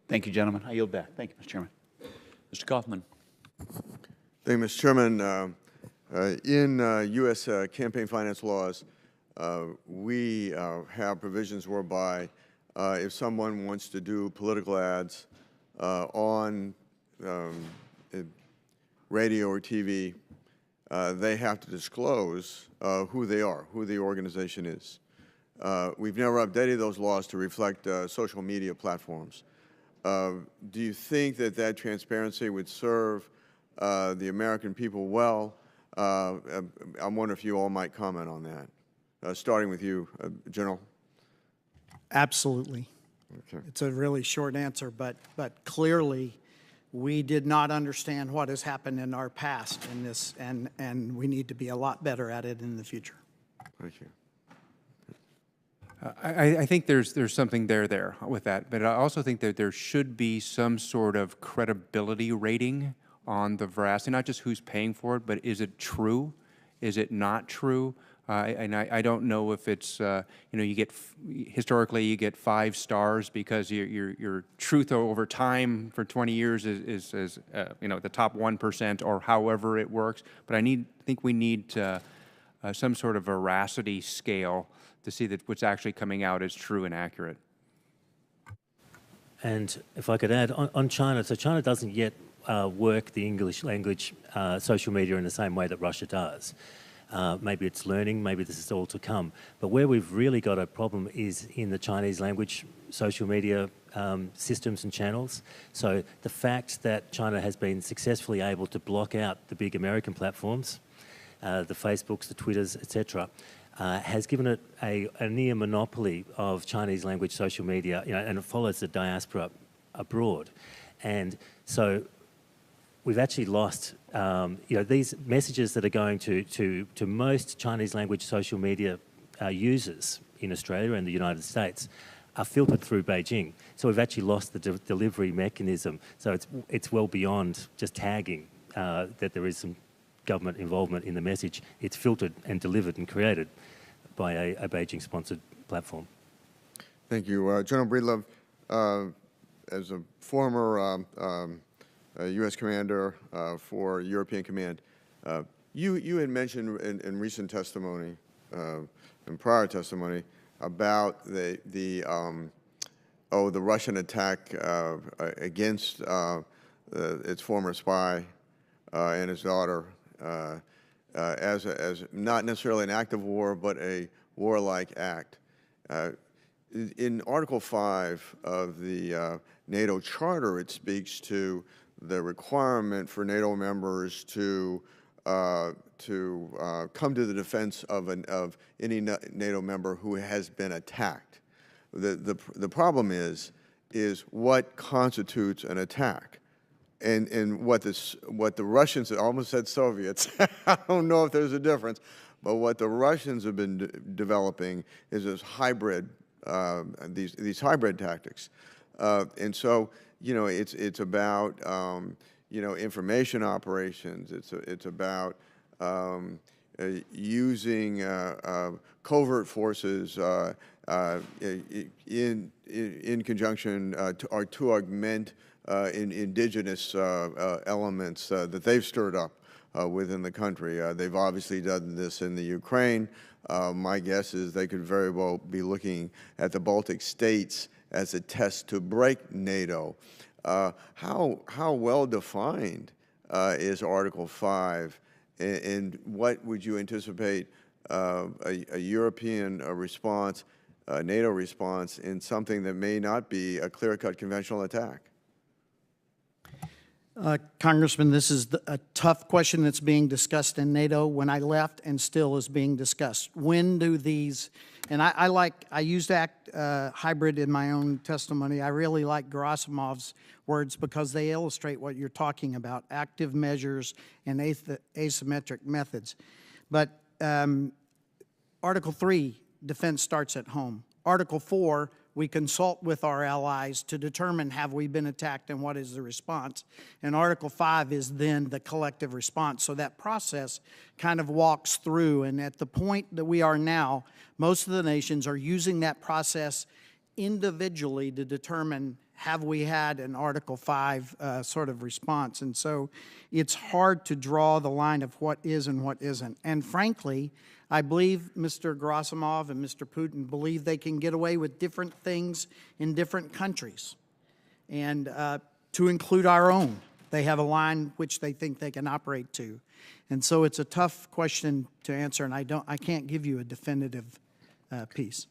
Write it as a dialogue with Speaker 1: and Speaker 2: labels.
Speaker 1: Thank you, gentlemen. I yield back. Thank you, Mr. Chairman.
Speaker 2: Mr. Coffman.
Speaker 3: Thank you, Mr. Chairman. In U.S. Campaign finance laws, we have provisions whereby if someone wants to do political ads on radio or TV, they have to disclose who they are, who the organization is. We've never updated those laws to reflect social media platforms. Do you think that that transparency would serve the American people well? I wonder if you all might comment on that. Starting with you, General.
Speaker 4: Absolutely.
Speaker 3: Okay.
Speaker 4: It's a really short answer, but clearly we did not understand what has happened in our past in this, and we need to be a lot better at it in the future.
Speaker 3: Thank you.
Speaker 5: I think there's something there with that, but I also think that there should be some sort of credibility rating on the veracity, not just who's paying for it, but is it true? Is it not true? And I don't know if it's, you get, historically you get 5 stars because your truth over time for 20 years is the top 1% or however it works. But I think we need some sort of veracity scale to see that what's actually coming out is true and accurate.
Speaker 6: And if I could add, on China, so China doesn't yet work the English language social media in the same way that Russia does. Maybe it's learning, maybe this is all to come. But where we've really got a problem is in the Chinese language social media systems and channels. So the fact that China has been successfully able to block out the big American platforms, the Facebooks, the Twitters, etc., has given it a near monopoly of Chinese language social media, and it follows the diaspora abroad. And so we've actually lost, these messages that are going to most Chinese language social media users in Australia and the United States are filtered through Beijing. So we've actually lost the delivery mechanism. So it's well beyond just tagging that there is some government involvement in the message. It's filtered and delivered and created by a Beijing-sponsored platform.
Speaker 3: Thank you. General Breedlove, as a former U.S. commander for European Command, you had mentioned in recent testimony, in prior testimony, about the Russian attack against its former spy and his daughter as not necessarily an act of war, but a warlike act. In Article 5 of the NATO Charter, it speaks to the requirement for NATO members to come to the defense of any NATO member who has been attacked. The problem is what constitutes an attack. And what the Russians, I almost said Soviets, I don't know if there's a difference, but what the Russians have been developing is this hybrid, these hybrid tactics. And so, it's about, information operations. It's about using covert forces in conjunction to augment indigenous elements that they've stirred up within the country. They've obviously done this in the Ukraine. My guess is they could very well be looking at the Baltic states as a test to break NATO. How well defined is Article 5, and what would you anticipate a European response, a NATO response in something that may not be a clear-cut conventional attack?
Speaker 4: Congressman, this is a tough question that's being discussed in NATO when I left and still is being discussed. When do these, and I used hybrid in my own testimony. I really like Gerasimov's words because they illustrate what you're talking about, active measures and asymmetric methods. But Article 3, defense starts at home. Article 4, we consult with our allies to determine have we been attacked and what is the response. And Article 5 is then the collective response. So that process kind of walks through. And at the point that we are now, most of the nations are using that process individually to determine, have we had an Article 5 sort of response? And so it's hard to draw the line of what is and what isn't. And frankly, I believe Mr. Gerasimov and Mr. Putin believe they can get away with different things in different countries. And to include our own, they have a line which they think they can operate to. And so it's a tough question to answer, and I can't give you a definitive piece.